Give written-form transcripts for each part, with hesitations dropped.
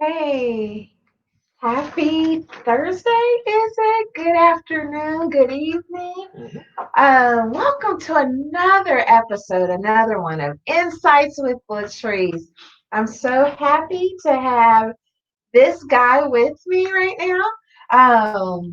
Hey, happy Thursday, is it? Good afternoon, good evening. Welcome to another episode, another one of Insights with Latrese. I'm so happy to have this guy with me right now.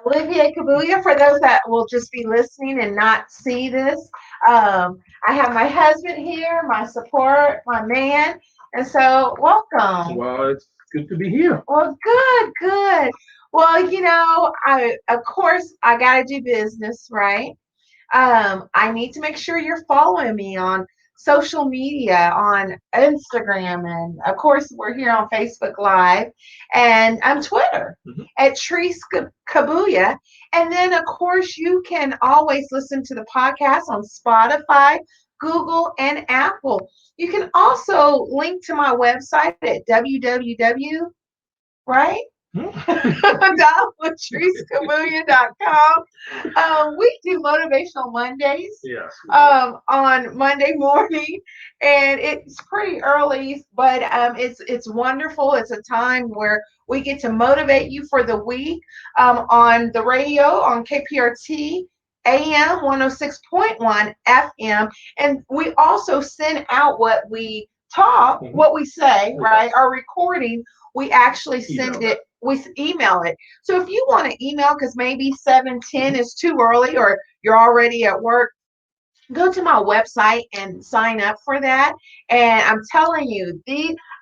Olivier Kabuya, for those that will just be listening and not see this. I have my husband here, my support, my man. And so, welcome. Well, it's good to be here. Well, good, good. Well, I of course I gotta do business, right? I need to make sure you're following me on social media, on Instagram, and of course we're here on Facebook Live and on Twitter at Trees Kabuya. And then of course you can always listen to the podcast on Spotify, Google, and Apple. You can also link to my website at www, right? DollarTreeSkabuya.com. We do motivational Mondays Yes. on Monday morning, and it's pretty early, but it's wonderful. It's a time where we get to motivate you for the week on the radio on KPRT. AM 106.1 FM, and we also send out what we talk, what we say, right? Our recording, we actually send it, we email it. So if you want to email, because maybe 7:10 is too early or you're already at work, go to my website and sign up for that. And I'm telling you,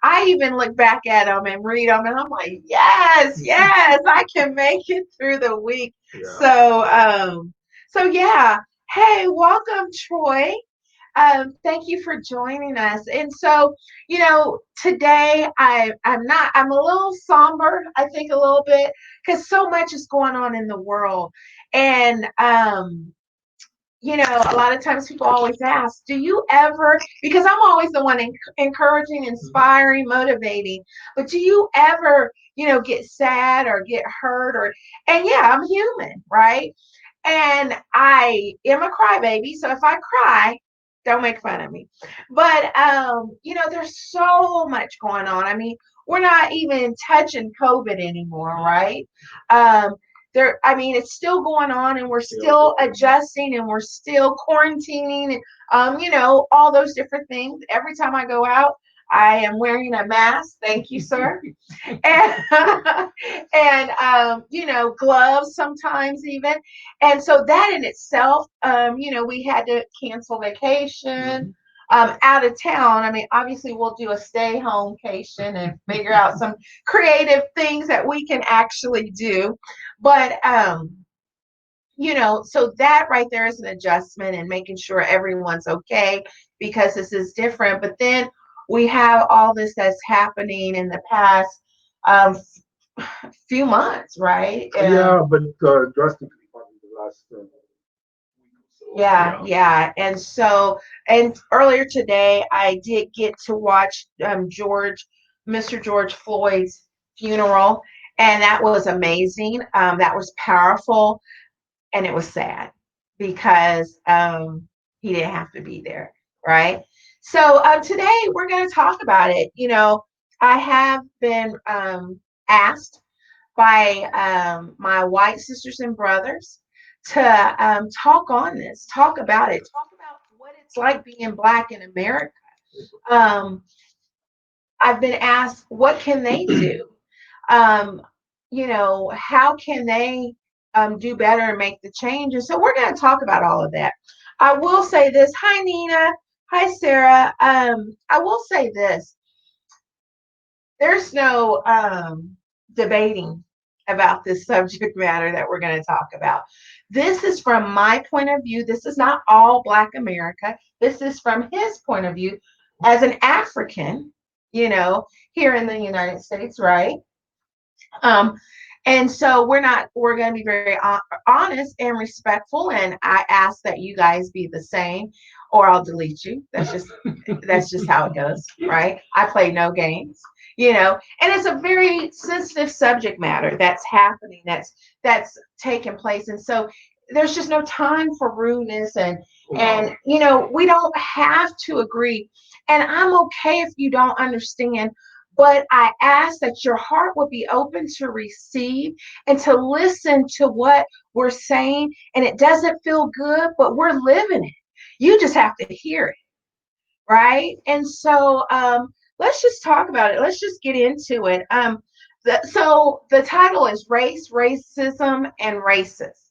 I even look back at them and read them, and I'm like, yes, yes, I can make it through the week. Yeah. So yeah. Hey, welcome, Troy. Thank you for joining us. And so, today I'm a little somber, I think a little bit, because so much is going on in the world. And a lot of times people always ask, do you ever, because I'm always the one encouraging, inspiring, motivating, but do you ever, get sad or get hurt and yeah, I'm human, right? And I am a crybaby. So if I cry, don't make fun of me. But, there's so much going on. I mean, we're not even touching COVID anymore, right? Um, it's still going on, and we're still adjusting, and we're still quarantining, and all those different things. Every time I go out, I am wearing a mask. Thank you, sir. And gloves sometimes even. And so that in itself, we had to cancel vacation. Out of town. I mean, obviously, we'll do a stay home cation and figure out some creative things that we can actually do. But so that right there is an adjustment and making sure everyone's okay because this is different. But then we have all this that's happening in the past um, few months, right? Yeah, but drastically from the last week or so. Yeah. And earlier today, I did get to watch Mr. George Floyd's funeral, and that was amazing. That was powerful, and it was sad because he didn't have to be there, right? So today we're going to talk about it. I have been asked by my white sisters and brothers to talk on this, talk about it, talk about what it's like being Black in America. Um, I've been asked, what can they do? Um, how can they do better and make the change? And so we're going to talk about all of that. I will say this. Hi, Nina. Hi, Sarah. I will say this. There's no debating about this subject matter that we're going to talk about. This is from my point of view. This is not all Black America. This is from his point of view as an African, here in the United States, right? Um, and so we're going to be very honest and respectful. And I ask that you guys be the same, or I'll delete you. That's just how it goes, right? I play no games, and it's a very sensitive subject matter that's happening, that's taking place. And so there's just no time for rudeness and we don't have to agree. And I'm okay if you don't understand, But I ask that your heart would be open to receive and to listen to what we're saying. And it doesn't feel good, but we're living it. You just have to hear it, right? And so let's just talk about it. Let's just get into it. So the title is Race, Racism, and Racist.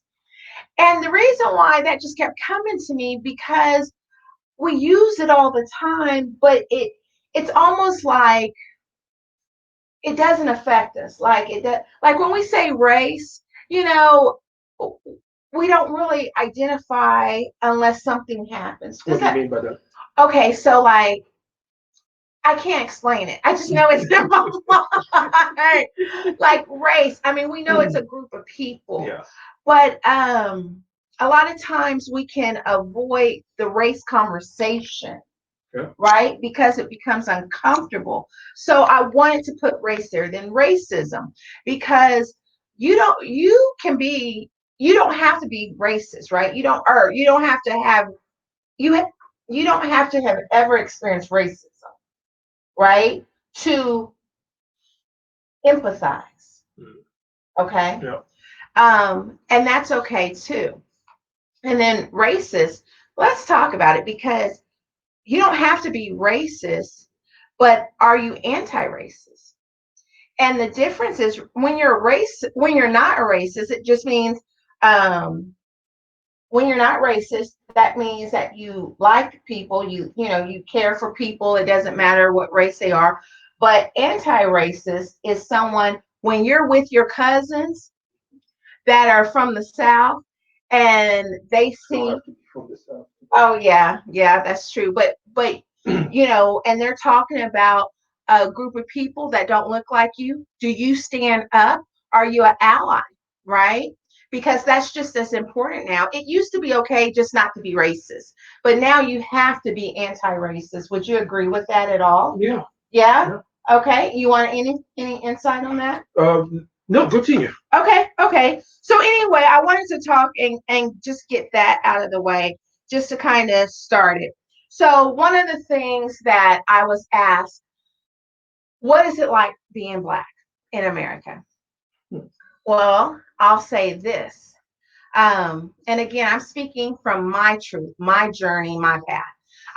And the reason why that just kept coming to me because we use it all the time, but it's almost like it doesn't affect us. Like it does, like when we say race, you know, we don't really identify unless something happens. What do you mean by that? Okay, so like I can't explain it. I just know it's in my mind. Like race. I mean, we know it's a group of people. Yeah. But a lot of times we can avoid the race conversation, Yeah. right? Because it becomes uncomfortable. So I wanted to put race there, then racism, because you don't have to be racist, right? You don't have to have you ha- you don't have to have ever experienced racism, right? To empathize. Okay. Yeah. And that's okay too. And then racist, let's talk about it because you don't have to be racist, but are you anti-racist? And the difference is when you're not a racist, it just means when you're not racist, that means that you like people, you care for people, it doesn't matter what race they are. But anti-racist is someone when you're with your cousins that are from the South and they see From the South. oh yeah, that's true. But and they're talking about a group of people that don't look like you. Do you stand up? Are you an ally? Right? Because that's just as important now. It used to be okay just not to be racist, but now you have to be anti-racist. Would you agree with that at all? Yeah. Yeah? Okay. You want any insight on that? No, continue. Okay. So anyway, I wanted to talk and just get that out of the way, just to kind of start it. So one of the things that I was asked, what is it like being Black in America? Well, I'll say this. And again, I'm speaking from my truth, my journey, my path.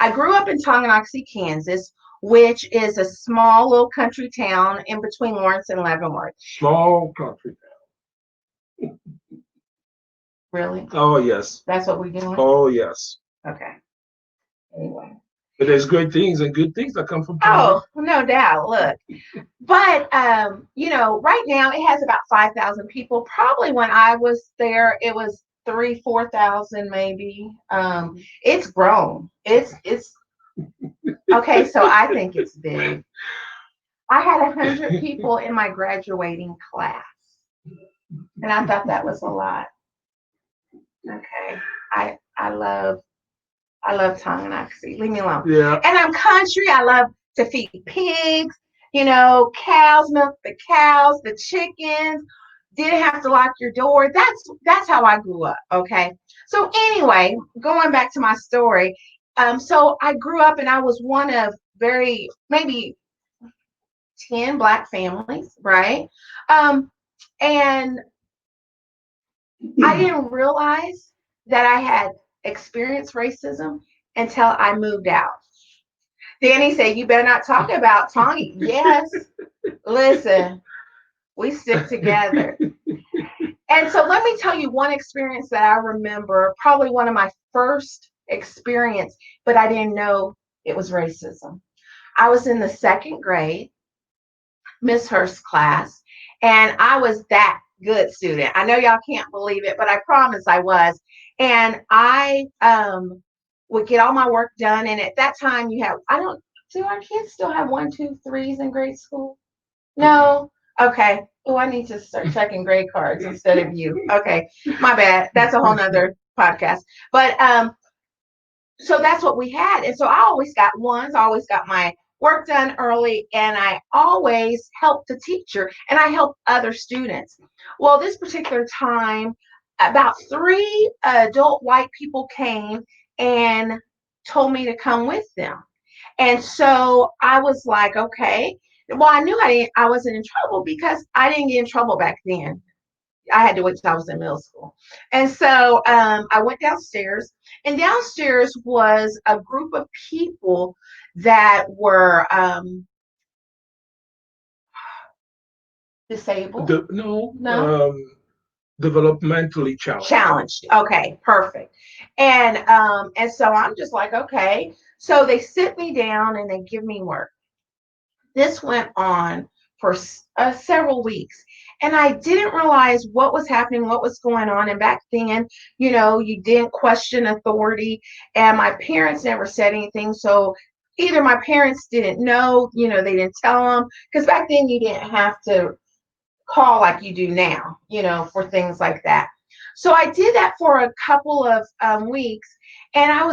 I grew up in Tonganoxie, Kansas, which is a small little country town in between Lawrence and Leavenworth. Small country town. Really? Oh yes. That's what we're doing? Oh yes. Okay. Anyway. But there's great things and good things that come from Oh, no doubt. Look. But right now it has about 5,000 people. Probably when I was there, it was 4,000 maybe. It's grown. It's okay, so I think it's big. I had 100 people in my graduating class. And I thought that was a lot. Okay. I love Tonganoxie. Leave me alone. Yeah. And I'm country. I love to feed pigs, cows, milk the cows, the chickens. Didn't have to lock your door. That's how I grew up. Okay. So anyway, going back to my story. So I grew up and I was one of maybe 10 Black families, right? And I didn't realize that I had experienced racism until I moved out. Danny said, "You better not talk about Tawny." Yes, listen, we stick together. And so let me tell you one experience that I remember, probably one of my first experience, but I didn't know it was racism. I was in the second grade, Miss Hurst's class, and I was that good student. I know y'all can't believe it, but I promise I was. And I would get all my work done. And at that time, I don't, do our kids still have one, two, threes in grade school? No. Okay. Oh, I need to start checking grade cards instead of you. Okay. My bad. That's a whole nother podcast. But so that's what we had. And so I always got ones, I always got my work done early, and I always helped the teacher and I helped other students. Well, this particular time, about three adult white people came and told me to come with them. And so I was like, okay. Well, I knew I wasn't in trouble because I didn't get in trouble back then. I had to wait till I was in middle school. And so I went downstairs, and downstairs was a group of people that were disabled. No, No, developmentally challenged. challenged. Okay, perfect. And so I'm just like, okay. So they sit me down and they give me work. This went on for several weeks. And I didn't realize what was happening, what was going on. And back then, you didn't question authority. And my parents never said anything. So either my parents didn't know, they didn't tell them. Because back then, you didn't have to call like you do now, for things like that. So I did that for a couple of weeks, and it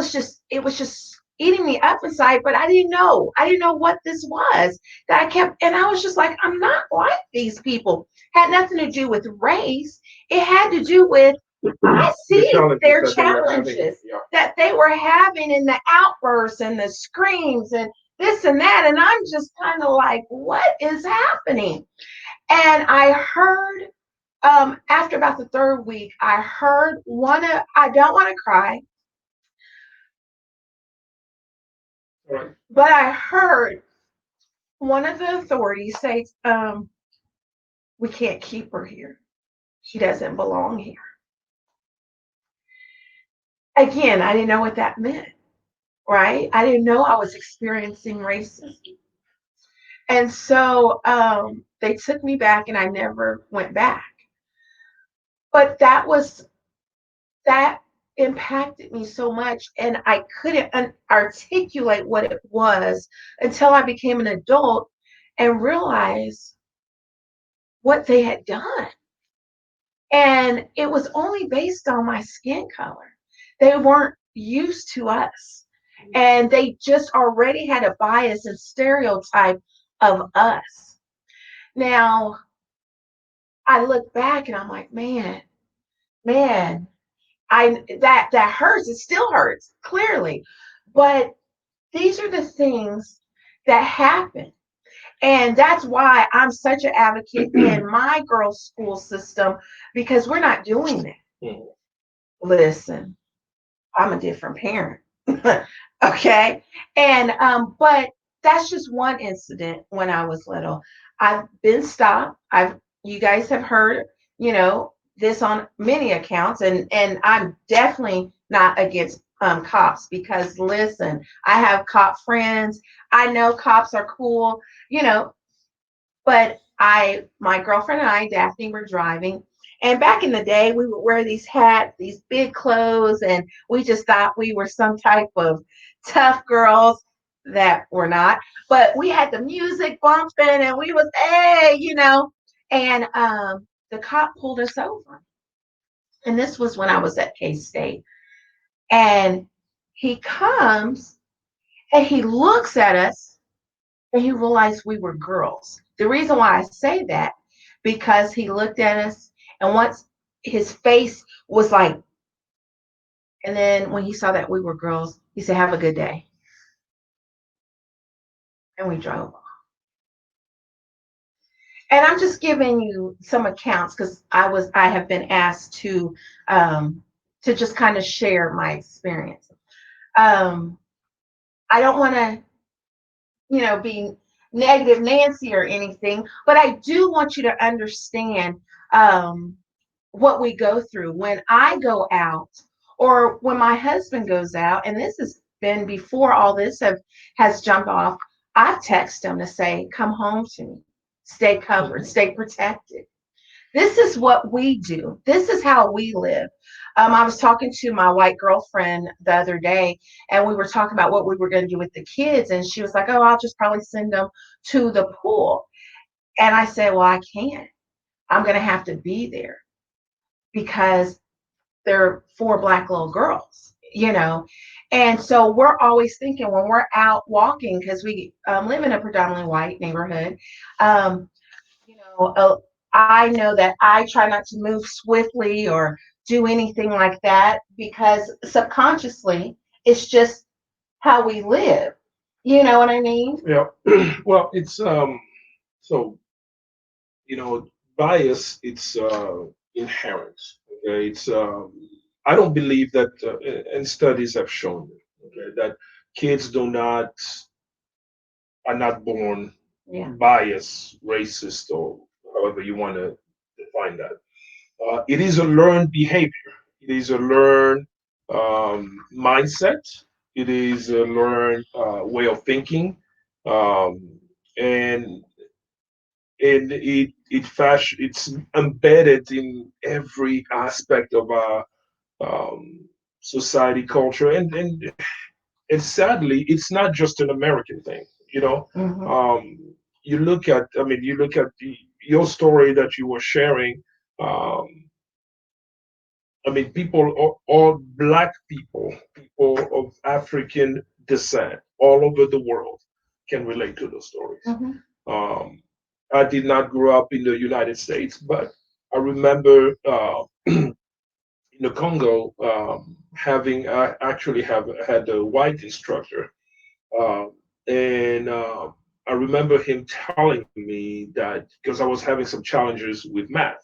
was just eating me up inside, but I didn't know. I didn't know what this was that I kept, and I was just like, I'm not like these people. Had nothing to do with race. It had to do with, I The see challenges their that they were having. challenges Yeah. that they were having and the outbursts and the screams and this and that. And I'm just kind of like, what is happening? And I heard after about the third week, I heard I don't want to cry, Right. but I heard one of the authorities say, we can't keep her here. She doesn't belong here. Again, I didn't know what that meant, right? I didn't know I was experiencing racism. And so they took me back and I never went back. But that impacted me so much, and I couldn't articulate what it was until I became an adult and realized what they had done. And it was only based on my skin color. They weren't used to us, and they just already had a bias and stereotype of us. Now I look back and I'm like, man, I that hurts. It still hurts, clearly. But these are the things that happen. And that's why I'm such an advocate in my girls' school system, because we're not doing that. Mhm. Listen, I'm a different parent. Okay. And but that's just one incident when I was little. I've been stopped. You guys have heard, this on many accounts, and I'm definitely not against cops, because listen, I have cop friends. I know cops are cool, you know, but my girlfriend and I, Daphne, were driving. And back in the day, we would wear these hats, these big clothes, and we just thought we were some type of tough girls that were not. But we had the music bumping, and we was, hey. And the cop pulled us over. And this was when I was at K-State. And he comes and he looks at us and he realized we were girls. The reason why I say that, because he looked at us, and once his face was like, and then when he saw that we were girls, he said, "Have a good day," and we drove off. And I'm just giving you some accounts because I have been asked to just kind of share my experience. Um, I don't want to, be negative Nancy or anything, but I do want you to understand what we go through when I go out, or when my husband goes out. And this has been before all this has jumped off. I text him to say, come home to me, stay covered, stay protected. This is what we do. This is how we live. I was talking to my white girlfriend the other day, and we were talking about what we were going to do with the kids. And she was like, oh, I'll just probably send them to the pool. And I said, well, I can't. I'm going to have to be there because they're four black little girls. And so we're always thinking when we're out walking, because we live in a predominantly white neighborhood. um, you know uh, I know that I try not to move swiftly or do anything like that, because subconsciously it's just how we live. You know what I mean? Yeah. Well, it's So, you know, bias, it's inherent. Okay, it's I don't believe that, and studies have shown it, okay, that kids do not are not born Yeah. biased, racist, or however you want to define that. It is a learned behavior. It is a learned mindset. It is a learned way of thinking, um, and it's embedded in every aspect of our society, culture, and sadly, it's not just an American thing. You know, Hmm. you look at, I mean, you look at your story that you were sharing. Um, I mean, people, all black people, people of African descent, all over the world, can relate to those stories. Hmm. Um, I did not grow up in the United States, but I remember in the Congo having I actually have had a white instructor, um, and I remember him telling me that because I was having some challenges with math,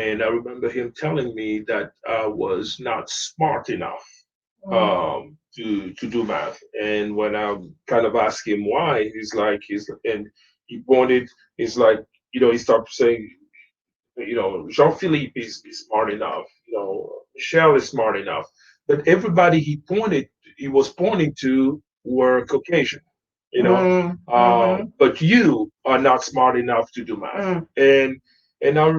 and I remember him telling me that I was not smart enough to do math. And when I kind of asked him why, and he pointed, he's like, he started saying, Jean-Philippe is smart enough, Michelle is smart enough, but everybody he was pointing to were Caucasian, you know, Mm-hmm. but you are not smart enough to do math, Mm. and I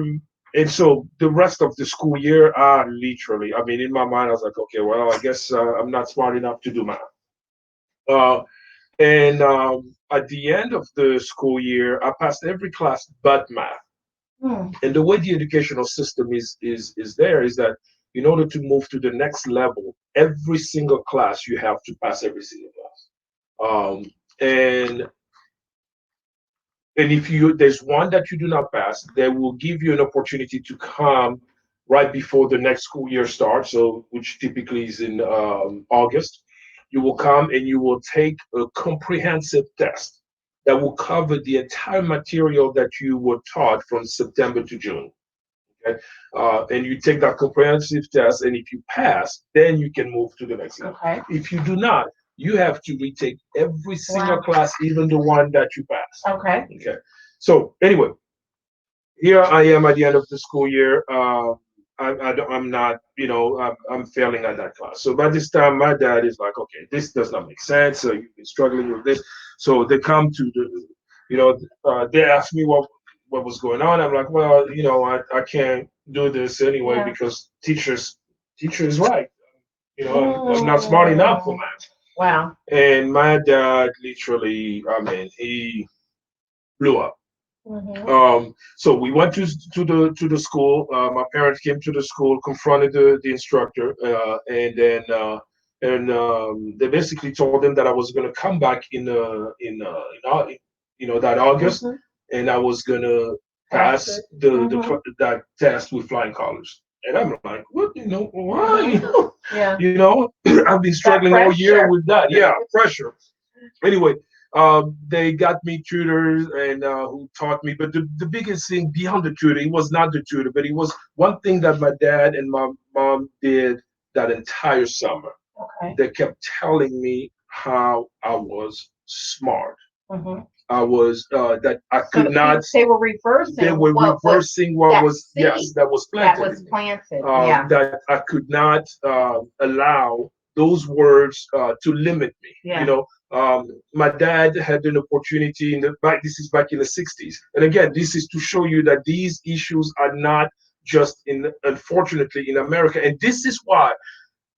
and so the rest of the school year, literally, I mean, in my mind, I was like, okay, well, I guess I'm not smart enough to do math. Uh, and at the end of the school year, I passed every class but math. Mm. And the way the educational system is there is that in order to move to the next level, every single class you have to pass every single class. And if there's one that you do not pass, they will give you an opportunity to come right before the next school year starts, so which typically is in August. You will come and you will take a comprehensive test that will cover the entire material that you were taught from September to June. Okay? And you take that comprehensive test, and if you pass, then you can move to the next level. Okay. If you do not, you have to retake every single Wow. class, even the one that you pass. Okay. Okay. So anyway, here I am at the end of the school year. I'm not, I'm failing at that class. So by this time, my dad is like, okay, this does not make sense. So you've been struggling with this. So they come to they ask me what was going on. I'm like, well, I can't do this anyway Yeah. because teacher is right. I'm not smart enough for Mm. math. Wow. And my dad literally, I mean, he blew up. Mm-hmm. So we went to the school. My parents came to the school, confronted the instructor, and they basically told him that I was going to come back in that August, Mm-hmm. and I was going to Pass pass it. Mm-hmm. that test with flying colors. And I'm like, what? Why? Mm-hmm. Yeah. I've been That struggling all year pressure. with that. Yeah, pressure. Anyway, they got me tutors and who taught me. But the biggest thing beyond the tutor, it was not the tutor, but it was one thing that my dad and my mom did that entire summer. Okay. They kept telling me how I was smart. Mm-hmm. I was that I could So not. they were They reversing were what was reversing what that was, yes, seed that was that planted was in me. planted. Yeah. That I could not allow those words to limit me. Yeah. My dad had an opportunity in the back. This is back in the '60s, and again, this is to show you that these issues are not just unfortunately in America, and this is why.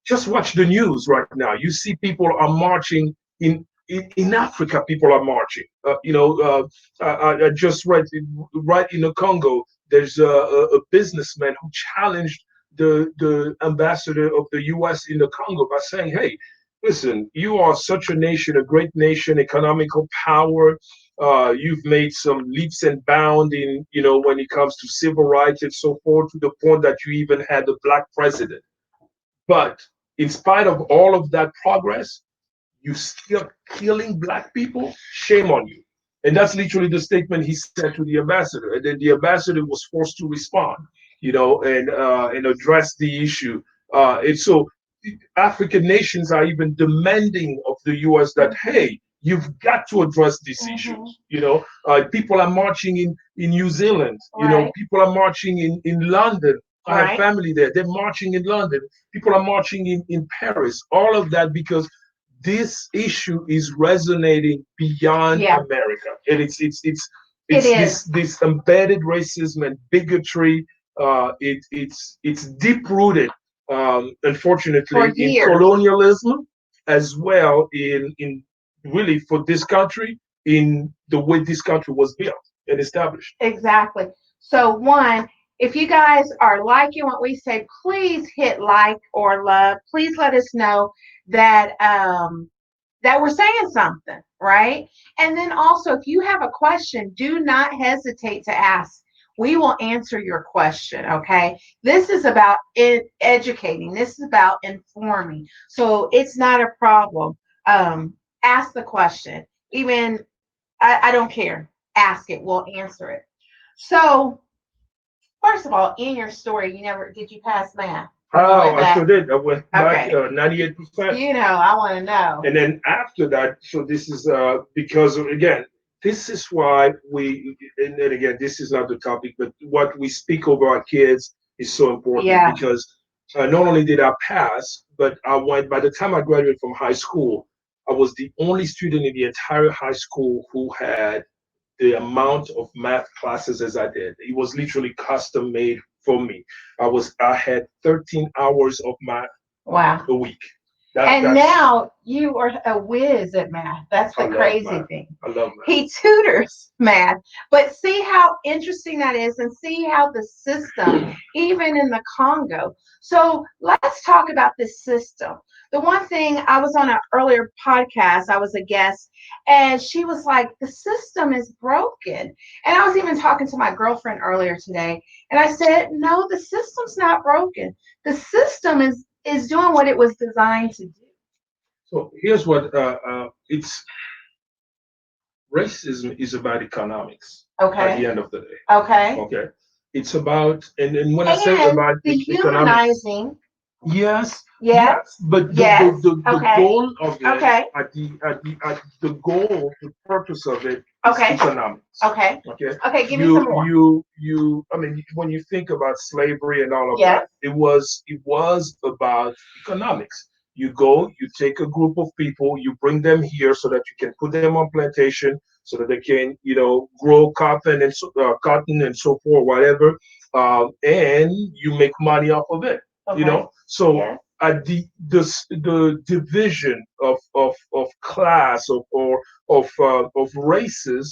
Just watch the news right now. You see people are marching in Africa. People are marching. I just read right in the Congo. There's a businessman who challenged the ambassador of the U.S. in the Congo by saying, "Hey, listen, you are such a nation, a great nation, economical power. You've made some leaps and bounds in, when it comes to civil rights and so forth, to the point that you even had a black president. But in spite of all of that progress, you still killing black people. Shame on you." And that's literally the statement he said to the ambassador. And then the ambassador was forced to respond, and address the issue. And so African nations are even demanding of the U.S. that, hey, you've got to address these issues. People are marching in New Zealand. Right. People are marching in London. I have Right. family there. They're marching in London. People are marching in Paris. All of that because this issue is resonating beyond Yeah, America, and it it's is this embedded racism and bigotry. It's deep rooted, for unfortunately, in years. colonialism as well in really for this country in the way this country was built and established. Exactly. So, one, if you guys are liking what we say, please hit like or love. Please let us know that that we're saying something, right? And then also, if you have a question, do not hesitate to ask. We will answer your question, okay? This is about educating. This is about informing. So it's not a problem. Ask the question. Even I don't care. Ask it. We'll answer it. So, first of all, in your story, you never did you pass math? Or you Oh, went I sure back? did. I went back Okay. 98%. I want to know. And then after that, so this is because again, this is why and again, this is not the topic, but what we speak over our kids is so important Yeah. because not only did I pass, but by the time I graduated from high school, I was the only student in the entire high school who had the amount of math classes as I did. It was literally custom made for me. I had 13 hours of math Wow. a week. And That's now you are a whiz at math. That's I the love crazy math. thing. I love math. He tutors math, but see how interesting that is, and see how the system, even in the Congo. So let's talk about this system. The one thing I was on an earlier podcast, I was a guest, and she was like, the system is broken. And I was even talking to my girlfriend earlier today, and I said, no, the system's not broken. The system is doing what it was designed to do. So here's what it's racism is about economics at the Okay. end of the day. Okay. Okay. It's about and when I say And about economics, dehumanizing. yes, Yeah. yes, but Yes. the Okay. goal of it Okay. the goal, the purpose of it is Okay. economics. Okay. Okay. Okay. Give me some more. I mean, when you think about slavery and all of that, Yes. it was about economics. You go, you take a group of people, you bring them here so that you can put them on plantation, so that they can, grow cotton and so forth, whatever, and you make money off of it. Okay. So Yes. the division of class of races,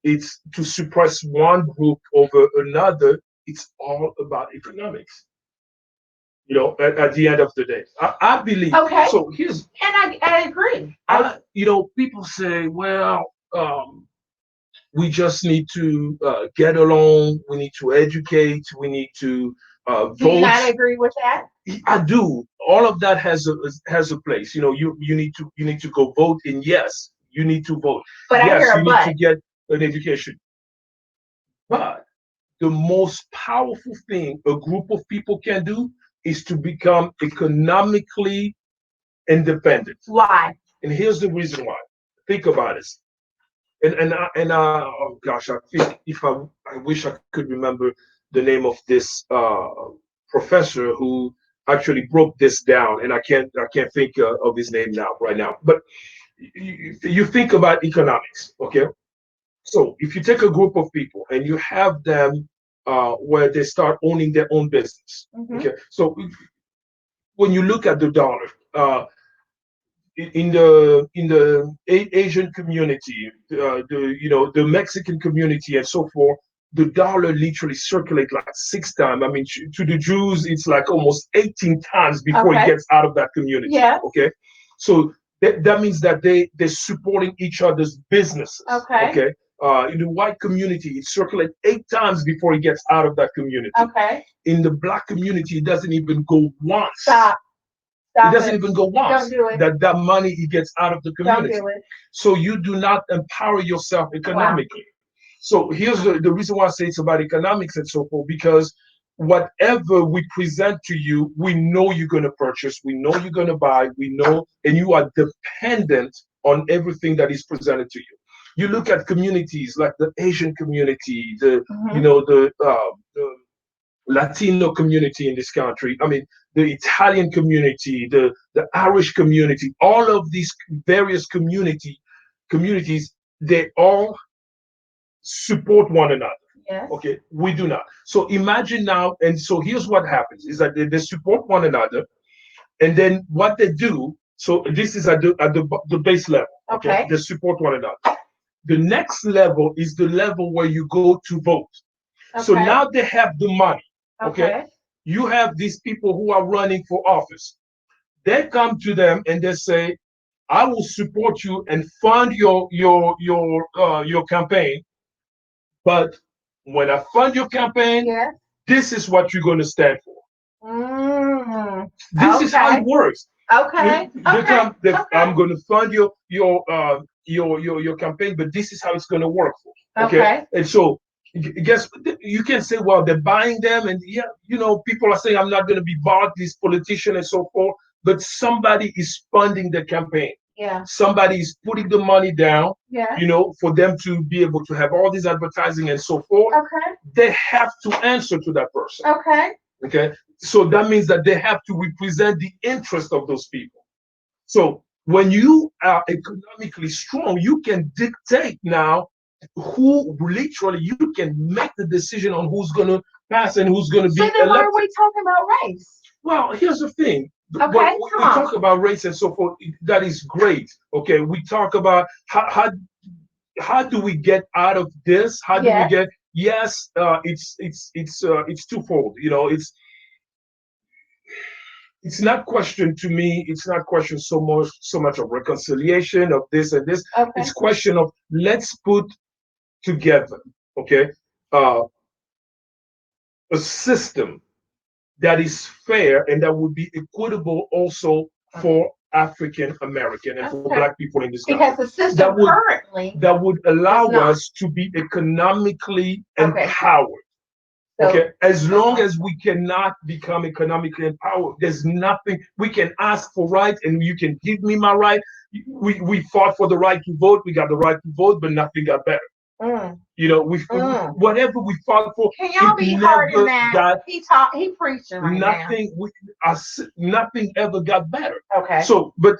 it's to suppress one group over another. It's all about economics. At the end of the day, I believe. Okay. So here's, And I agree. I people say, well, we just need to get along. We need to educate. We need to do you vote. not agree with that? I do. All of that has a place. You need to go vote, and yes, you need to vote. But I hear Yes, a you need but. to get an education. But the most powerful thing a group of people can do is to become economically independent. Why? And here's the reason why. Think about it. Oh gosh, I think if I wish I could remember the name of this professor who actually broke this down, and I can't think of his name now right now. But you think about economics, okay? So if you take a group of people and you have them where they start owning their own business, Mm-hmm. okay? So when you look at the dollar, in the Asian community, the Mexican community, and so forth, the dollar literally circulates like 6 times. I mean, to the Jews, it's like almost 18 times before it Okay. gets out of that community. Yes. Okay, so that means that they're supporting each other's businesses. Okay. Okay, in the white community, it circulates 8 times before it gets out of that community. Okay. In the black community, it doesn't even go once. Stop. It Stop doesn't it. even go Don't once do it. that money it gets out of the Don't community. do it. So you do not empower yourself Wow. economically. So here's the reason why I say it's about economics and so forth, because whatever we present to you, we know you're going to purchase, we know you're going to buy, we know, and you are dependent on everything that is presented to you. You look at communities like the Asian community, Mm-hmm. the Latino community in this country. I mean, the Italian community, the Irish community, all of these various communities, they all support one another. Yes. Okay, we do not. So imagine now, and so here's what happens: is that they support one another, and then what they do. So this is at the base level. Okay, Okay. they support one another. The next level is the level where you go to vote. So Okay. now they have the money. Okay, Okay. you have these people who are running for office. They come to them and they say, "I will support you and fund your campaign, but when I fund your campaign, Yes. this is what you're going to stand for. Mm. This is how it Okay. works. Okay. They Okay. come, they, Okay. I'm going to fund your campaign, but this is how it's going to work for." Okay, Okay. and so guess you can say, well, they're buying them, and yeah, people are saying I'm not going to be bought, these politicians and so forth, but somebody is funding the campaign. Yeah. Somebody is putting the money down, Yes. for them to be able to have all this advertising and so forth. Okay. They have to answer to that person. Okay. Okay. So that means that they have to represent the interest of those people. So when you are economically strong, you can dictate now who literally you can make the decision on who's going to pass and who's going to So be then why are elected. we talking about race? Well, here's the thing. When Okay. Come we on. talk about race and so forth, that is great. Okay. We talk about how do we get out of this? How do we Yes. get? Yes, it's twofold. It's not question to me. It's not question so much of reconciliation of this and this. Okay. It's question of let's put together, okay, uh, a system that is fair and that would be equitable also for African American and for Okay. Black people in this country. Because the That system would currently that would does allow not. us to be economically Okay. empowered. So Okay, as long okay. as we cannot become economically empowered, there's nothing we can ask for right, and you can give me my right. We fought for the right to vote. We got the right to vote, but nothing got better. Mm. We Mm. whatever we fought for, Can it y'all be heard in never that? got He preaching right now. nothing ever got better. Okay. So, but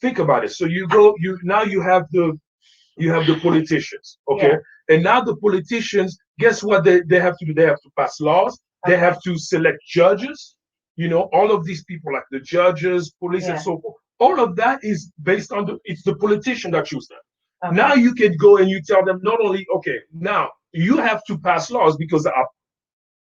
think about it. So you go, now you have the politicians, okay? Yeah. And now the politicians, guess what they have to do? They have to pass laws, they Okay. have to select judges, all of these people, like the judges, police, and Yeah. so forth. All of that is based on it's the politician that chooses them. Okay. Now you can go and you tell them not only, okay, now you have to pass laws because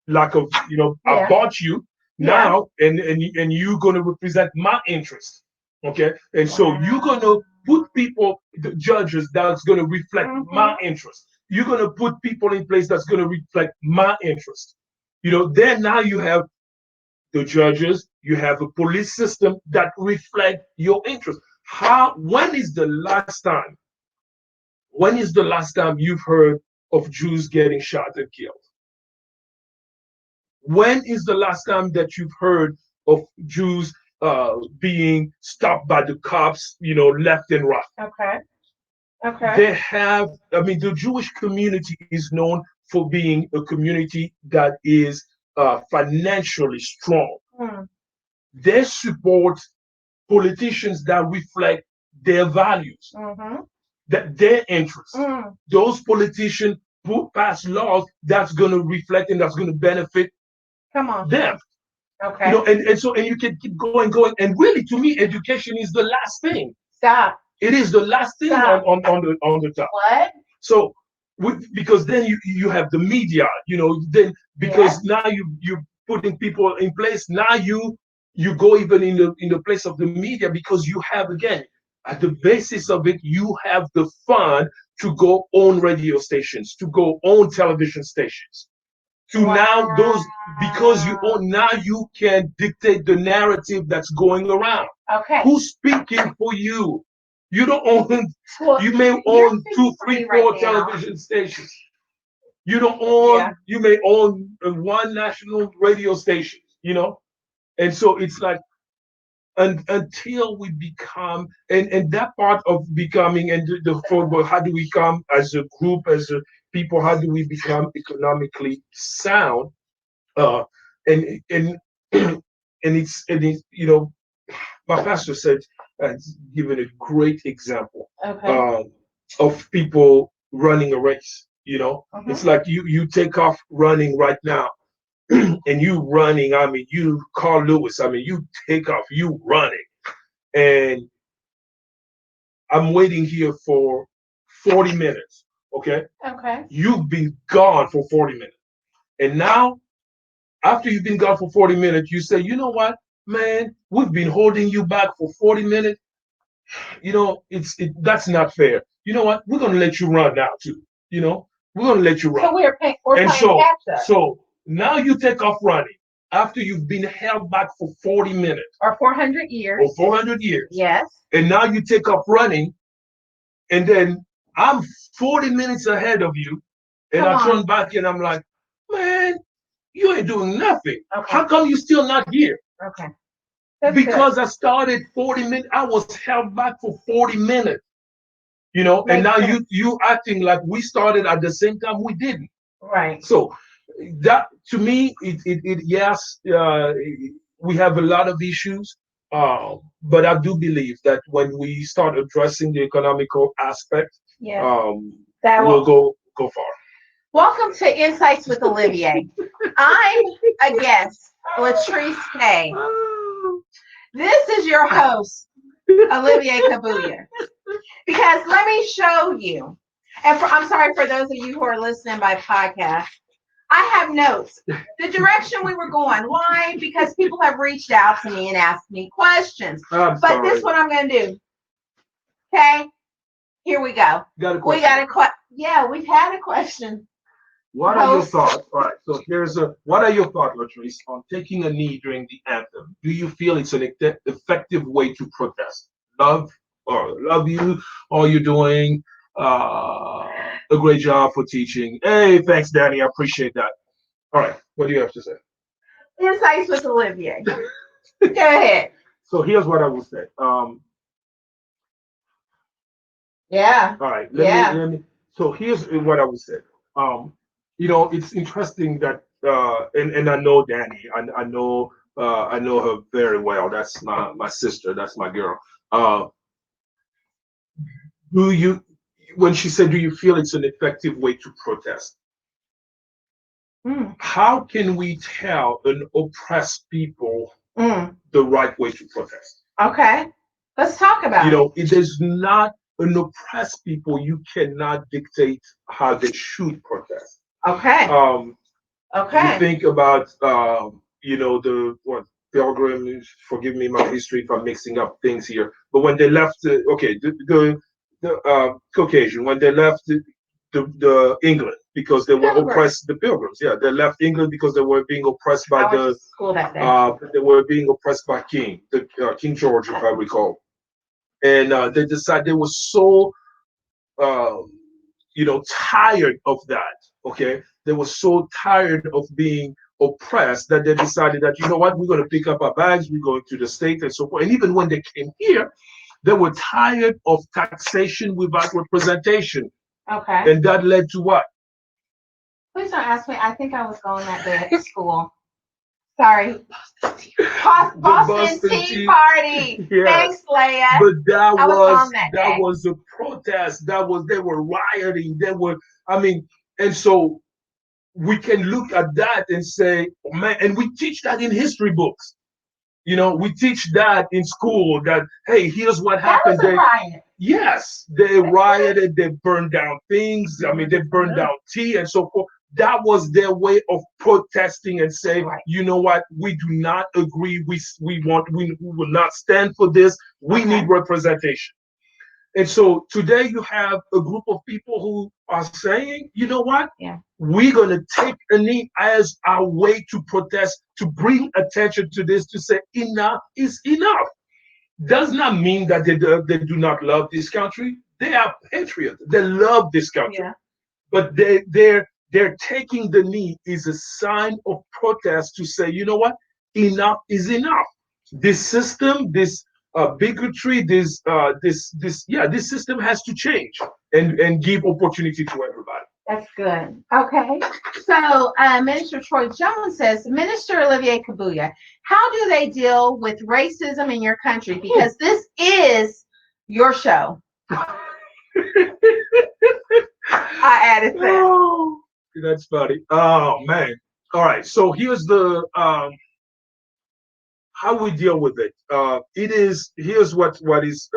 lack of, I Yeah. bought you Yeah. now, and you're going to represent my interest. Okay. And so you're going Wow. to put people, the judges, that's going to reflect my Mm-hmm. interest. You're going to put people in place that's going to reflect my interest. Then now you have the judges, you have a police system that reflect your interest. When is the last time you've heard of Jews getting shot and killed? When is the last time that you've heard of Jews being stopped by the cops, left and right? Okay. Okay. The Jewish community is known for being a community that is financially strong. Mm. They support politicians that reflect their values, Mm-hmm. that their interests. Mm. Those politicians pass laws that's going to reflect and that's going to benefit Come on. them. Okay. And you can keep going. And really, to me, education is the last thing. Stop. It is the last thing Stop. on the top. What? So because then you have the media, then Yes. because now you're putting people in place. Now you go even in the place of the media, because you have, again, at the basis of it, you have the fund to go own radio stations, to go own television stations, to now those, because you own, now you can dictate the narrative that's going around. Okay. Who's speaking for you? You don't own, Well, you may you're own speaking two, for three, me right four now. television stations. You don't own, Yeah. you may own one national radio station, you know? And so it's like, until we become, and that part of becoming, and the football, how do we come as a group, as a people, how do we become economically sound? Uh, and and it's you know, my pastor said, given a great example Okay. of people running a race. You know, it's Mm-hmm. like you take off running right now, and you running. I mean, you Carl Lewis. I mean, you take off, you running, and I'm waiting here for 40 minutes. Okay, Okay. you've been gone for 40 minutes, and now after you've been gone for 40 minutes, you say, you know what, man, we've been holding you back for 40 minutes. You know, that's not fair. You know what? We're gonna let you run now too. You know, we're gonna let you run. So we're And playing so catch up. so now you take off running after you've been held back for 40 minutes Or 400 years. or 400 years. Yes. And now you take off running, and then I'm 40 minutes ahead of you, and Come I on. turn back and I'm like, man, you ain't doing nothing. Okay. How come you still not here? Okay. That's Because good. I started 40 minutes. I was held back for 40 minutes. You know, and Makes now sense. you acting like we started at the same time. We didn't. Right. So that, to me, it yes, we have a lot of issues, but I do believe that when we start addressing the economical aspect, Yes. we'll go far. Welcome to Insights with Olivier. I'm a guest, Latrese K. This is your host, Olivier Kabuya. Because let me show you, and I'm sorry for those of you who are listening by podcast, I have notes. The direction we were going. Why? Because people have reached out to me and asked me questions. But this is what I'm going to do. Okay? Here we go. We got a question. Yeah, we've had a question. What are your thoughts? All right, so what are your thoughts, Latrice, on taking a knee during the anthem? Do you feel it's an effective way to protest? Love you, all you're doing. A great job for teaching. Hey, thanks, Danny. I appreciate that. All right, what do you have to say? Insights with Olivier. Go ahead. So here's what I will say. Yeah. All right, let me. So here's what I would say. Um, it's interesting that, and I know Danny. I know her very well. That's my sister. That's my girl. Uh, do you when she said, "Do you feel it's an effective way to protest?" Mm. How can we tell an oppressed people the right way to protest? Okay, let's talk about It is not an oppressed people. You cannot dictate how they should protest. Okay. You think about the what pilgrims. Forgive me my history if I'm mixing up things here. But when they left, the Caucasian, when they left the England because they were oppressed, the pilgrims, yeah, they left England because they were being oppressed by they were being oppressed by King George, if I recall, and they decided they were so um, tired of that. Okay, they were so tired of being oppressed that they decided that, you know what, we're going to pick up our bags, we're going to the state and so forth. And even when they came here, they were tired of taxation without representation. Okay. And that led to what? Please don't ask me. I think I was going that day at school. Sorry. Boston Tea Party. Yes. Thanks, Leia. But that was a protest. They were rioting. And so we can look at that and say, oh, man, and we teach that in history books. We teach that in school that, hey, here's what happened. Yes, they rioted, they burned down things. I mean, they burned down tea and so forth. That was their way of protesting and saying, you know what, we do not agree. We will not stand for this. We need representation. And so today you have a group of people who are saying, you know what? Yeah. We're going to take a knee as our way to protest, to bring attention to this, to say enough is enough. Does not mean that they do not love this country. They are patriots. They love this country. Yeah. But they're taking the knee is a sign of protest to say, you know what? Enough is enough. This system, this bigotry, this system has to change and give opportunity to everybody. That's good. Okay. So, Minister Troy Jones says, Minister Olivier Kabuya, how do they deal with racism in your country? Because this is your show. I added that. Oh, that's funny. Oh man. All right. So here's the how we deal with it. It is here's what is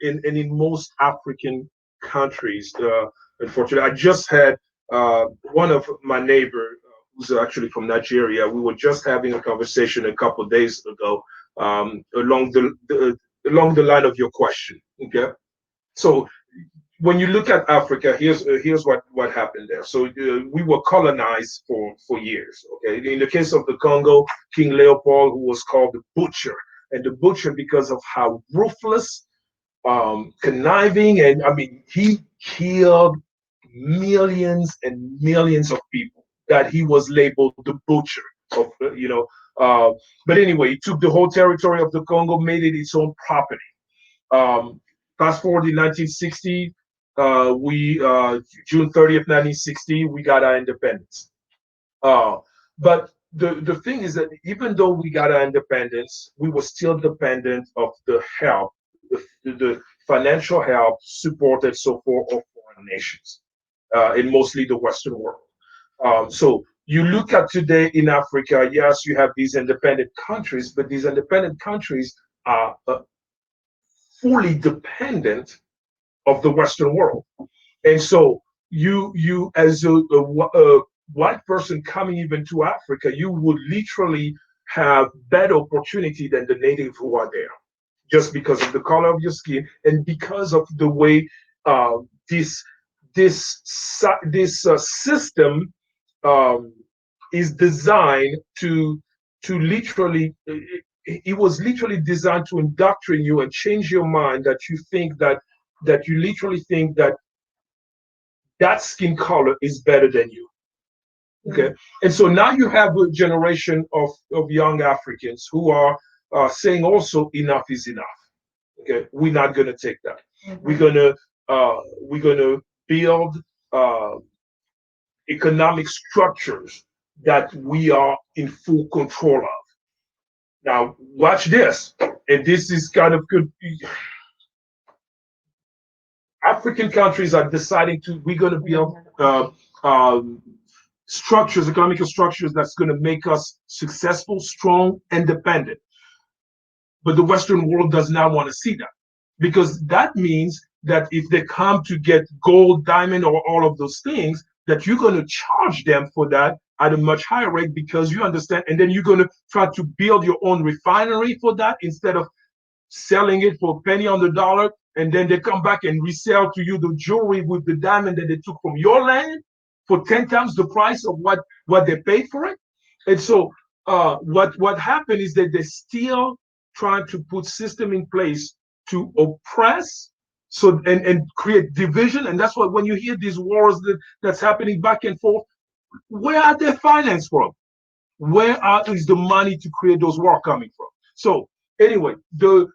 in most African countries. Unfortunately, I just had one of my neighbor who's actually from Nigeria. We were just having a conversation a couple of days ago along the line of your question. Okay, so when you look at Africa, here's what happened there. So we were colonized for years. Okay, in the case of the Congo, King Leopold, who was called the Butcher, and the Butcher because of how ruthless, conniving, and I mean he killed millions and millions of people. That he was labeled the Butcher of Uh, but anyway, he took the whole territory of the Congo, made it its own property. um, Fast forward in 1960, we June 30th, 1960, we got our independence. But the thing is that even though we got our independence, we were still dependent of the help, the financial help supported so forth of foreign nations, and mostly the Western world. So you look at today in Africa, yes, you have these independent countries, but these independent countries are fully dependent of the Western world. And so you as a white person coming even to Africa, you would literally have better opportunity than the native who are there, just because of the color of your skin and because of the way uh, this this system um, is designed to literally it was literally designed to indoctrinate you and change your mind that you think that you literally think that that skin color is better than you. Okay, and so now you have a generation of young Africans who are saying also enough is enough. Okay, we're not going to take that. We're going to we're going to build uh, economic structures that we are in full control of. Now, watch this, and this is kind of good. African countries are deciding to we're going to build structures, economical structures that's going to make us successful, strong, independent. But the Western world does not want to see that because that means that if they come to get gold, diamond, or all of those things, that you're going to charge them for that at a much higher rate because you understand, and then you're going to try to build your own refinery for that instead of selling it for a penny on the dollar, and then they come back and resell to you the jewelry with the diamond that they took from your land for 10 times the price of what they paid for it. And so what happened is that they still trying to put system in place to oppress and create division. And that's why when you hear these wars that's happening back and forth, where are they financed from? Is the money to create those wars coming from? So anyway, the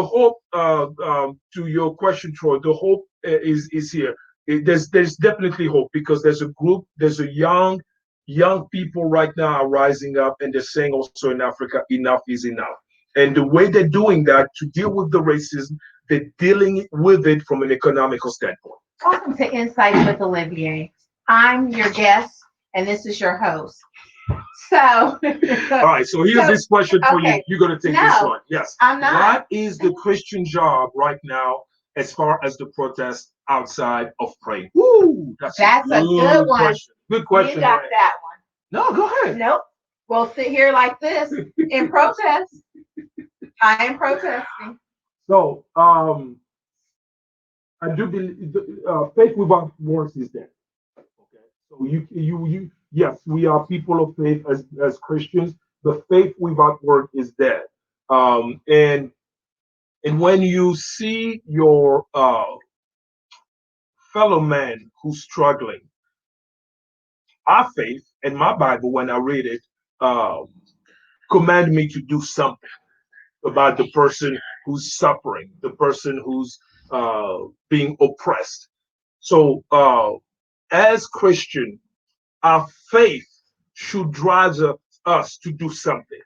hope to your question, Troy, the hope is here. There's definitely hope because there's a young people right now are rising up and they're saying also in Africa, enough is enough. And the way they're doing that to deal with the racism, they're dealing with it from an economical standpoint. Welcome to Insights with Olivier. I'm your guest, and this is your host. So, all right. So here's this question for you. okay. You're going to take this one. Yes. I'm not. What is the Christian job right now as far as the protest outside of praying? Woo! That's a good one. Question. Good question. You got right? that one. No, go ahead. Nope. We'll sit here like this in protest. I am protesting. So, I do believe faith without works is dead. Okay, so yes, we are people of faith as Christians. The faith without work is dead. And when you see your fellow man who's struggling, our faith and my Bible, when I read it, um, command me to do something about the person who's suffering, the person who's being oppressed. So, as Christian, our faith should drive us to do something.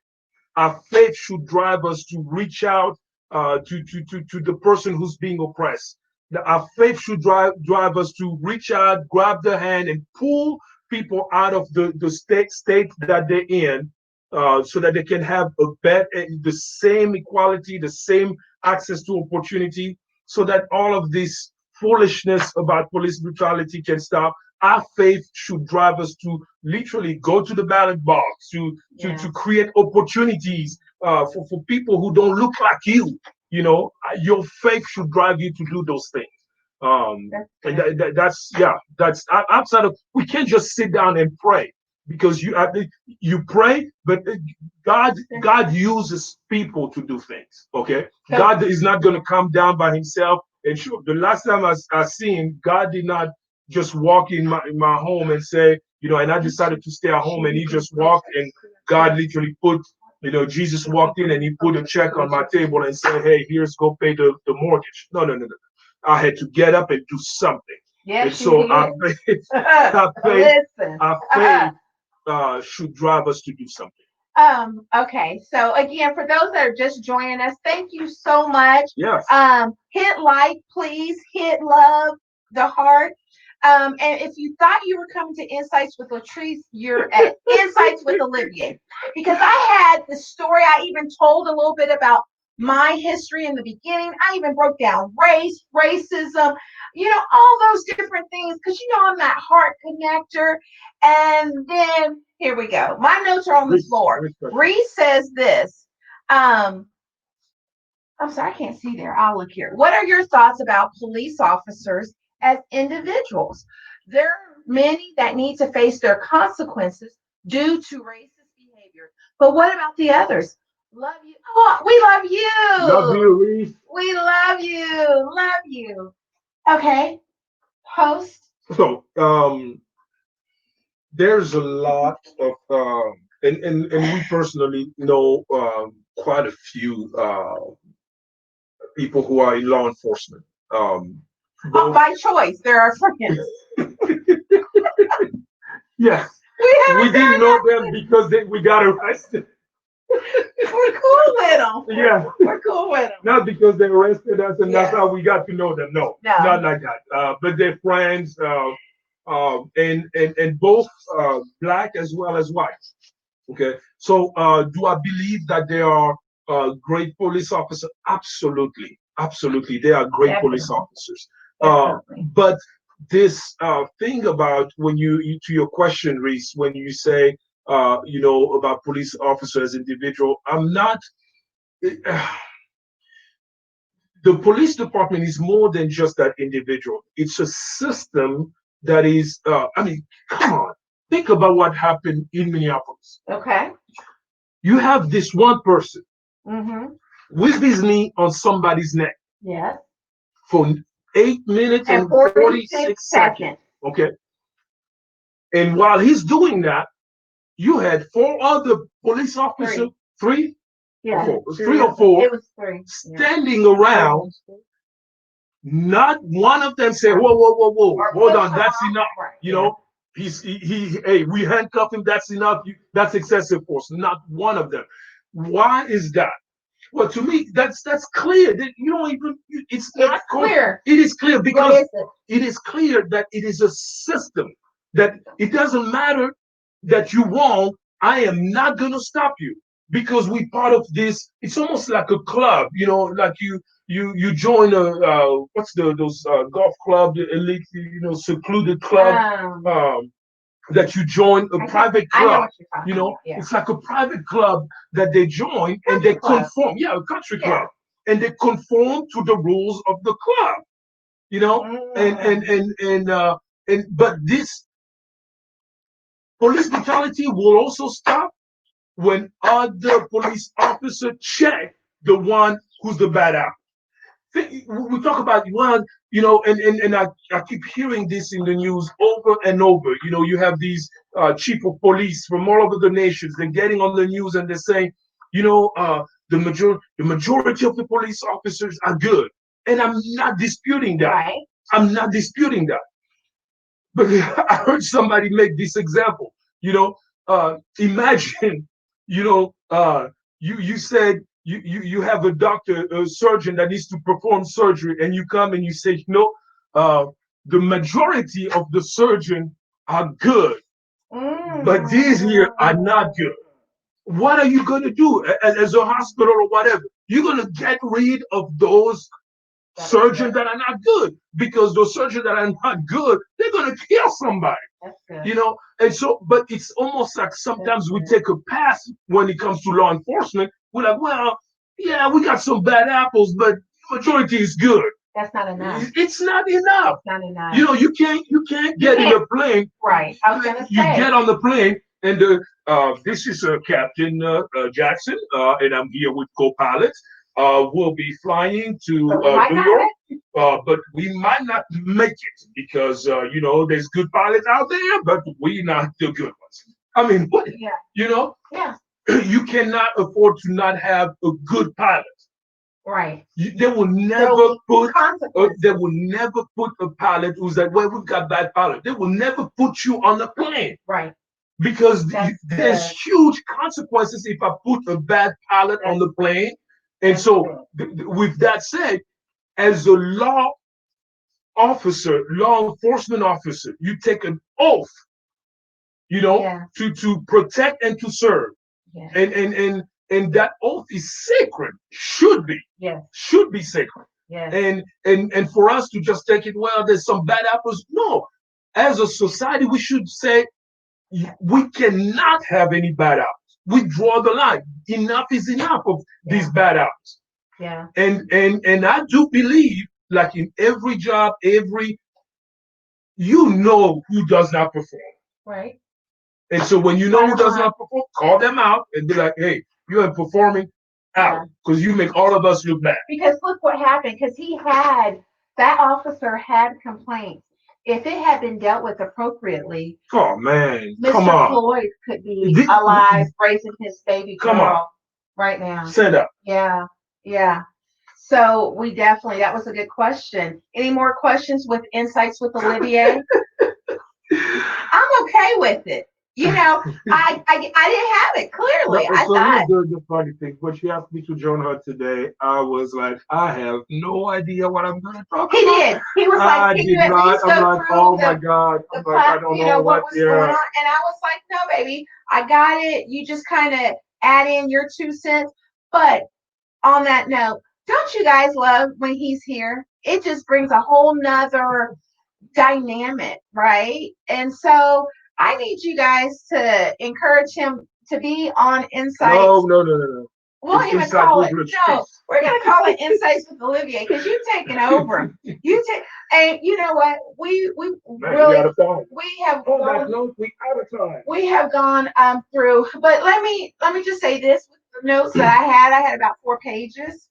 Our faith should drive us to reach out to the person who's being oppressed. Our faith should drive us to reach out, grab the hand, and pull people out of the state that they're in, so that they can have the same equality, the same access to opportunity, so that all of this foolishness about police brutality can stop. Our faith should drive us to literally go to the ballot box, to create opportunities for people who don't look like you. Your faith should drive you to do those things. And that's outside of. We can't just sit down and pray because you pray, but God uses people to do things. Okay, God is not going to come down by himself. And sure, the last time I seen God did not just walk in my home and say, and I decided to stay at home, and he just walked, and God literally Jesus walked in and he put a check on my table and said, "Hey, here's go pay the mortgage." No, no, no, no. I had to get up and do something. Yes, and so our faith, our faith, Listen. our faith should drive us to do something. Okay. So again, for those that are just joining us, thank you so much. Yes. Hit like, please. Hit love, the heart. And if you thought you were coming to Insights with Latrese, you're at Insights with Olivier. Because I had the story, I even told a little bit about my history in the beginning. I even broke down race, racism, all those different things. Because I'm that heart connector. And then here we go. My notes are on the floor. Reese says this. I'm sorry, I can't see there. I'll look here. What are your thoughts about police officers as individuals? There are many that need to face their consequences due to racist behavior. But what about the others? Love you. Oh, we love you. Love you, Reese. We love you. Love you. Okay. Host. So, there's a lot of, and we personally know quite a few people who are in law enforcement. By choice, there are friends. Yes. We didn't know them because we got arrested. We're cool with them. Yeah. We're cool with them. Not because they arrested us and that's how we got to know them. No, not like that. But they're friends, and both black as well as white. Okay. So do I believe that they are great police officers? Absolutely. Absolutely. They are great police officers. But this thing about when you to your question, Reese, when you say about police officers individual, I'm not. The police department is more than just that individual. It's a system that is. I mean, come on. Think about what happened in Minneapolis. Okay. You have this one person Mm-hmm. with his knee on somebody's neck. Yes. For 8 minutes and 46 seconds. Okay. And while he's doing that, you had four other police officers, three? Yeah. Three or four. It was three. Standing around. Not one of them said, "Whoa, whoa, whoa, whoa, hold on, that's enough." Hey, we handcuff him. That's enough. That's excessive force. Not one of them. Why is that? Well, to me, that's clear. That you don't even. It's not clear. It is clear because it is clear that it is a system. That it doesn't matter that you wrong. I am not gonna stop you because we part of this. It's almost like a club, like you join a what's those golf club, the elite, secluded club. That you join a private club. It's like a private club that they join and they conform. Yeah, a country club, and they conform to the rules of the club. you know, and but this police brutality will also stop when other police officers check the one who's the bad apple. We talk about one, and I keep hearing this in the news over and over. You have these chief of police from all over the nations. They're getting on the news and they're saying, the majority of the police officers are good, and I'm not disputing that. Right. I'm not disputing that. But I heard somebody make this example. Imagine, you know, uh, you said you have a doctor, a surgeon that needs to perform surgery, and you come and you say, uh, the majority of the surgeon are good, but these here are not good. What are you going to do as a hospital or whatever? You're going to get rid of those surgeons that are not good, because those surgeons that are not good, they're going to kill somebody. That's good. And so, but it's almost like sometimes we take a pass when it comes to law enforcement. We're like, well, yeah, we got some bad apples, but the majority is good. That's not enough. It's not enough. It's not enough. You can't get in a plane. Right. I was gonna You say. get on the plane, and this is Captain Jackson, and I'm here with co-pilots. We'll be flying to New York, but we might not make it because there's good pilots out there, but we're not the good ones. I mean, what? Yeah. Yeah. You cannot afford to not have a good pilot. Right. They will never put a pilot who's like, well, we've got bad pilot. They will never put you on the plane. Right. Because there's huge consequences if I put a bad pilot on the plane. And so, with that said, as a law enforcement officer, you take an oath, to protect and to serve. Yeah. And that oath is sacred, should be sacred. Yeah. And for us to just take it, well, there's some bad apples. No, as a society, we should say we cannot have any bad apples. We draw the line. Enough is enough of these bad apples. Yeah. And I do believe, like in every job, who does not perform. Right. And so when you know who does not perform, call them out and be like, hey, you are performing out, because you make all of us look bad. Because look what happened, because that officer had complaints. If it had been dealt with appropriately, oh man, come Mr. on. Floyd could be alive raising his baby girl right now. Set up. Yeah, yeah. So that was a good question. Any more questions with insights with Olivier? I'm okay with it. I didn't have it clearly. So here's the funny thing. When she asked me to join her today, I was like, I have no idea what I'm going to talk about. He did. He was like, I did not. I'm like, oh my God. I'm like, I don't know what was going on. And I was like, no, baby, I got it. You just kind of add in your 2 cents. But on that note, don't you guys love when he's here? It just brings a whole nother dynamic, right? And so I need you guys to encourage him to be on Insights. No. We'll even call it. No, we're gonna call it Insights with Olivier, because you've taken over. And you know what? We really we have gone through. But let me just say this with the notes that I had about 4 pages,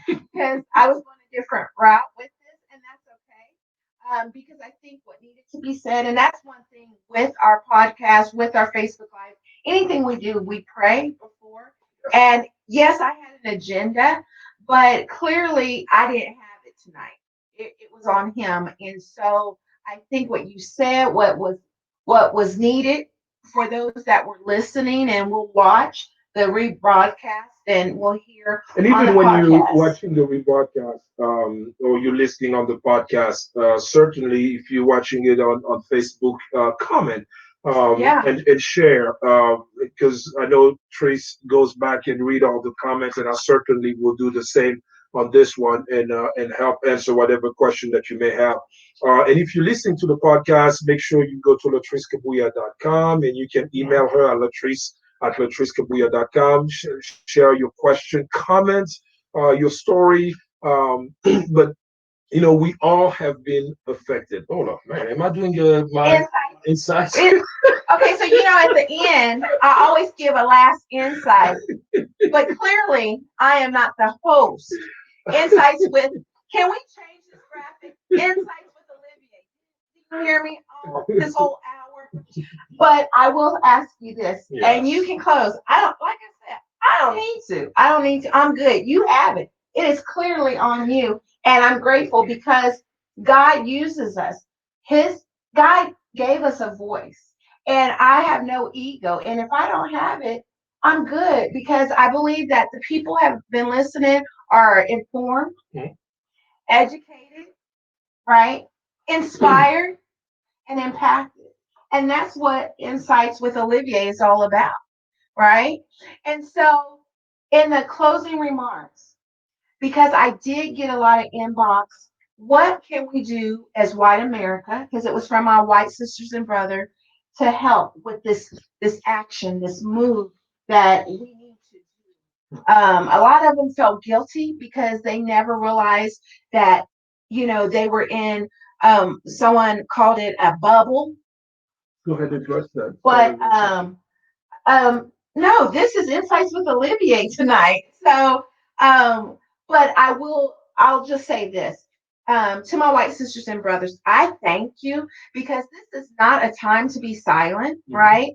because I was going a different route with this, and that's okay. Because I think what needed to be said, and that's one thing with our podcast, with our Facebook Live, anything we do, we pray before. And yes, I had an agenda, but clearly I didn't have it tonight. It was on him. And so I think what you said, what was needed for those that were listening and will watch the rebroadcast and will hear. And even when you're watching the rebroadcast, or you're listening on the podcast, certainly if you're watching it on Facebook, comment and share, because I know Trace goes back and read all the comments, and I certainly will do the same on this one, and help answer whatever question that you may have. And if you're listening to the podcast, make sure you go to latresekabuya.com, and you can email her at latresekabuya.com. Share your question, comments, your story. But we all have been affected. Hold on, man. Am I doing my Insight. insights? Okay, so at the end, I always give a last insight, but clearly I am not the host. Insights with, can we change this graphic? Insights with Olivier. Did you hear me all this whole hour? But I will ask you this, and you Yes. can close. I don't, like I said, I don't need to. I don't need to. I'm good. You have it. It is clearly on you, and I'm grateful because God uses us. His God gave us a voice, and I have no ego. And if I don't have it, I'm good because I believe that the people have been listening are informed, Mhm. educated, right, inspired, and impacted. And that's what Insights with Olivier is all about, right? And so, in the closing remarks, because I did get a lot of inbox, what can we do as white America? Because it was from our white sisters and brother to help with this action, this move that we need to do. A lot of them felt guilty because they never realized that they were in. Someone called it a bubble, Go ahead and address that. but no, this is Insights with Olivier tonight. So, but I'll just say this. To my white sisters and brothers, I thank you because this is not a time to be silent, right?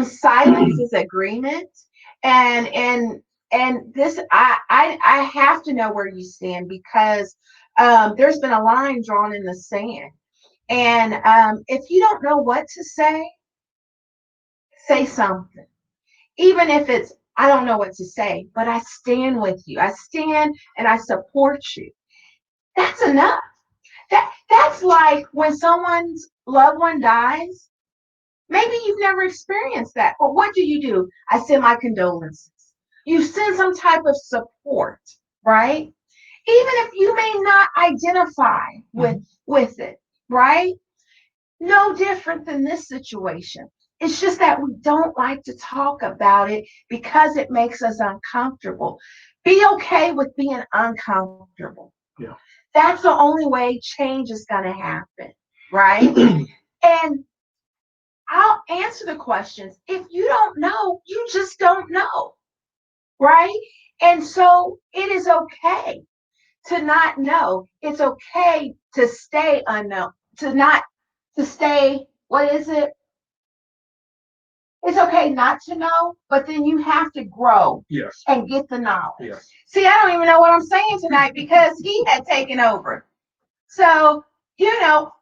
Silence is agreement, and this I have to know where you stand because there's been a line drawn in the sand, and if you don't know what to say something, even if it's I don't know what to say, but I stand with you. I stand and I support you. That's enough. That's like when someone's loved one dies. Maybe you've never experienced that, but what do? I send my condolences. You send some type of support, right? Even if you may not identify with it, right? No different than this situation. It's just that we don't like to talk about it because it makes us uncomfortable. Be okay with being uncomfortable. Yeah. That's the only way change is going to happen, right? And I'll answer the questions. If you don't know, you just don't know, right? And so it is okay to not know. It's okay to stay unknown, to stay, what is it? It's okay not to know, but then you have to grow Yes. and get the knowledge. Yes. See, I don't even know what I'm saying tonight because he had taken over. So,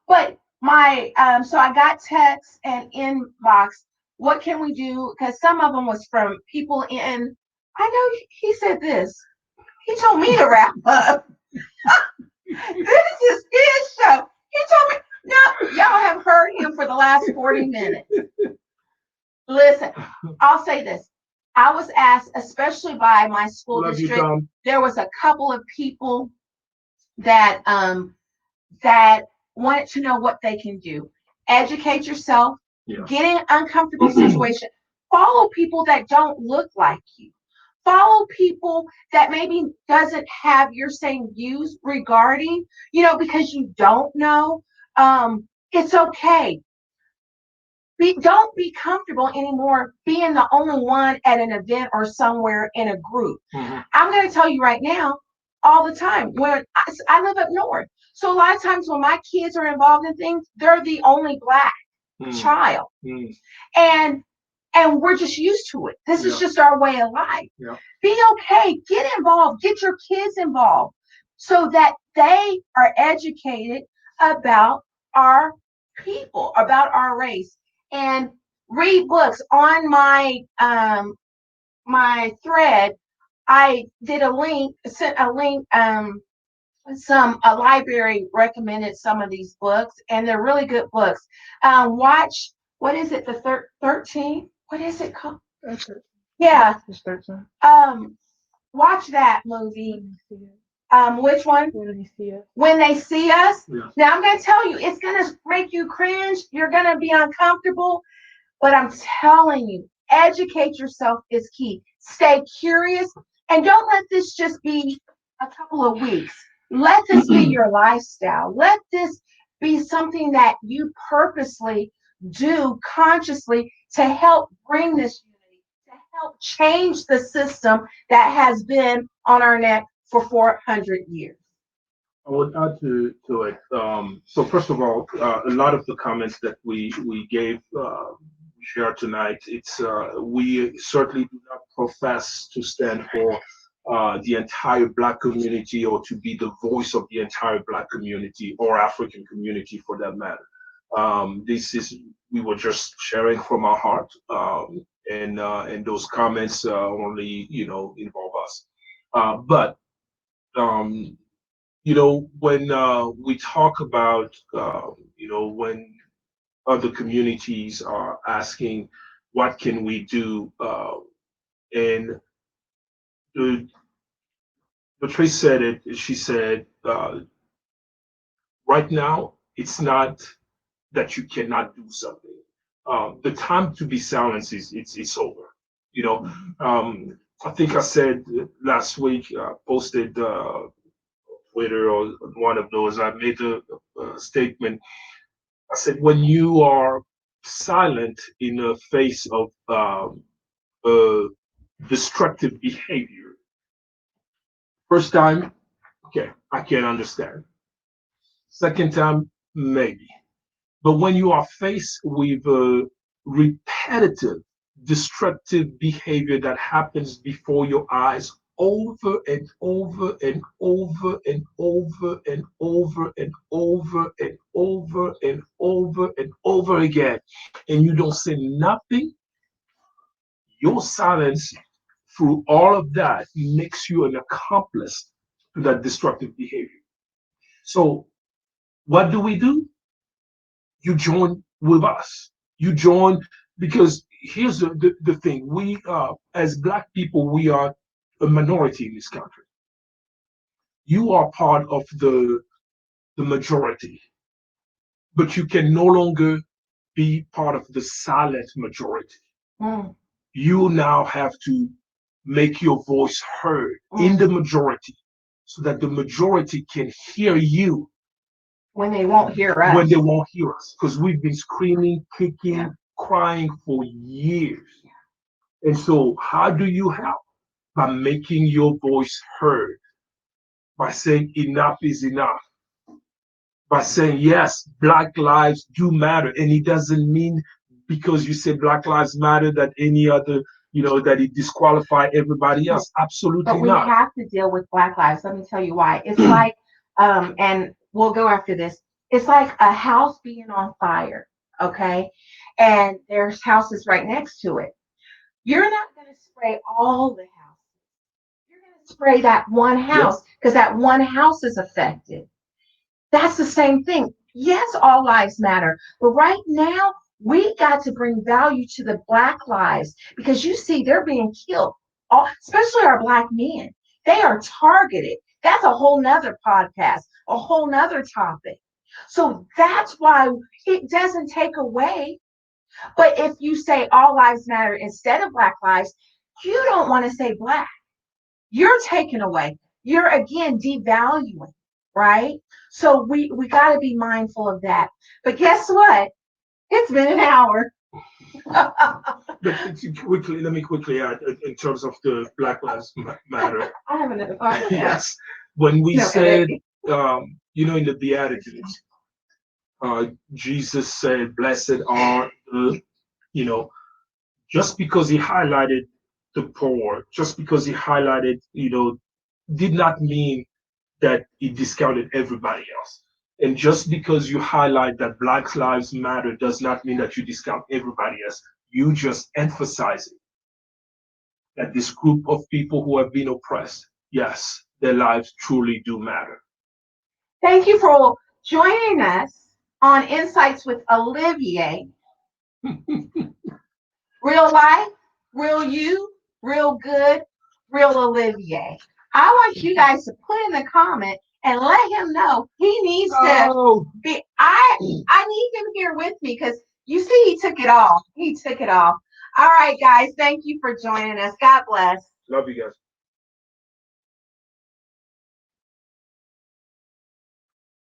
but so I got texts and inbox. What can we do? Because some of them was from people in, I know he said this. He told me to wrap up. This is his show. He told me, no, y'all have heard him for the last 40 minutes. Listen, I'll say this. I was asked, especially by my school Love you, district, Tom. there was a couple of people that that wanted to know what they can do. Educate yourself, Yeah. get in uncomfortable situation, follow people that don't look like you. Follow people that maybe doesn't have your same views regarding, because you don't know. It's okay. Don't be comfortable anymore being the only one at an event or somewhere in a group. I'm going to tell you right now, all the time, when I live up north. So a lot of times when my kids are involved in things, they're the only black child. And we're just used to it. This is just our way of life. Yeah. Be okay. Get involved. Get your kids involved so that they are educated about our people, about our race, and read books. On my thread, I did sent a link. Some a library recommended some of these books, and they're really good books. Watch, what is it? The 13. What is it called? That's it. Yeah. It's 13. Watch that movie. Which one? When they see us. When They See Us. Yeah. Now I'm going to tell you, it's going to make you cringe. You're going to be uncomfortable, but I'm telling you, educate yourself is key. Stay curious, and don't let this just be a couple of weeks. Let this be your lifestyle. Let this be something that you purposely do consciously to help bring this unity, to help change the system that has been on our neck for 400 years. I would add to it. So first of all, a lot of the comments that we gave shared tonight, it's we certainly do not profess to stand for the entire Black community or to be the voice of the entire Black community or African community for that matter. This is we were just sharing from our heart, and those comments only involve us. But um, when we talk about, when other communities are asking, what can we do? And the, Latrese said it, she said, right now, it's not that you cannot do something. The time to be silenced it's over. You know, I think I said last week, posted Twitter or one of those, I made a statement. I said, when you are silent in the face of uh, destructive behavior, first time, okay, I can understand. Second time, maybe. But when you are faced with repetitive, destructive behavior that happens before your eyes over and over and over and over and over and over and over and over and over again, and you don't say nothing, your silence through all of that makes you an accomplice to that destructive behavior. So, what do? You join with us. You join because here's the thing. We as Black people, we are a minority in this country. You are part of the majority, but you can no longer be part of the silent majority. Mm, You now have to make your voice heard in the majority so that the majority can hear you when they won't hear when us. they won't hear us because we've been screaming, Yeah. kicking, crying for years. And so, how do you help? By making your voice heard, by saying enough is enough, by saying, yes, Black lives do matter. And it doesn't mean because you say Black lives matter that any other, that it disqualify everybody else. But Absolutely we not. have to deal with Black lives. Let me tell you why. It's like, and we'll go after this. It's like a house being on fire, okay? And there's houses right next to it. You're not going to spray all the houses. You're going to spray that one Yep. house because that one house is affected. That's the same thing. Yes, all lives matter. But right now, we got to bring value to the Black lives because you see, they're being killed, especially our Black men. They are targeted. That's a whole nother podcast, a whole nother topic. So that's why it doesn't take away. But if you say all lives matter instead of Black lives, you don't want to say Black. You're taken away. You're again devaluing, right? So we got to be mindful of that. But guess what? It's been an hour. But quickly, let me quickly add in terms of the Black Lives Matter. I have another podcast. Yes, when we No, said, in the Beatitudes, Jesus said, "Blessed are the," you know, just because he highlighted the poor, just because he highlighted, did not mean that he discounted everybody else. And just because you highlight that Black Lives Matter does not mean that you discount everybody else. You just emphasize that this group of people who have been oppressed, yes, their lives truly do matter. Thank you for joining us on Insights with Olivier. Real life, real you, real good, real Olivier. I want you guys to put in the comment and let him know he needs to Oh, be. I need him here with me because you see he took it all. He took it all. All right, guys. Thank you for joining us. God bless. love you guys.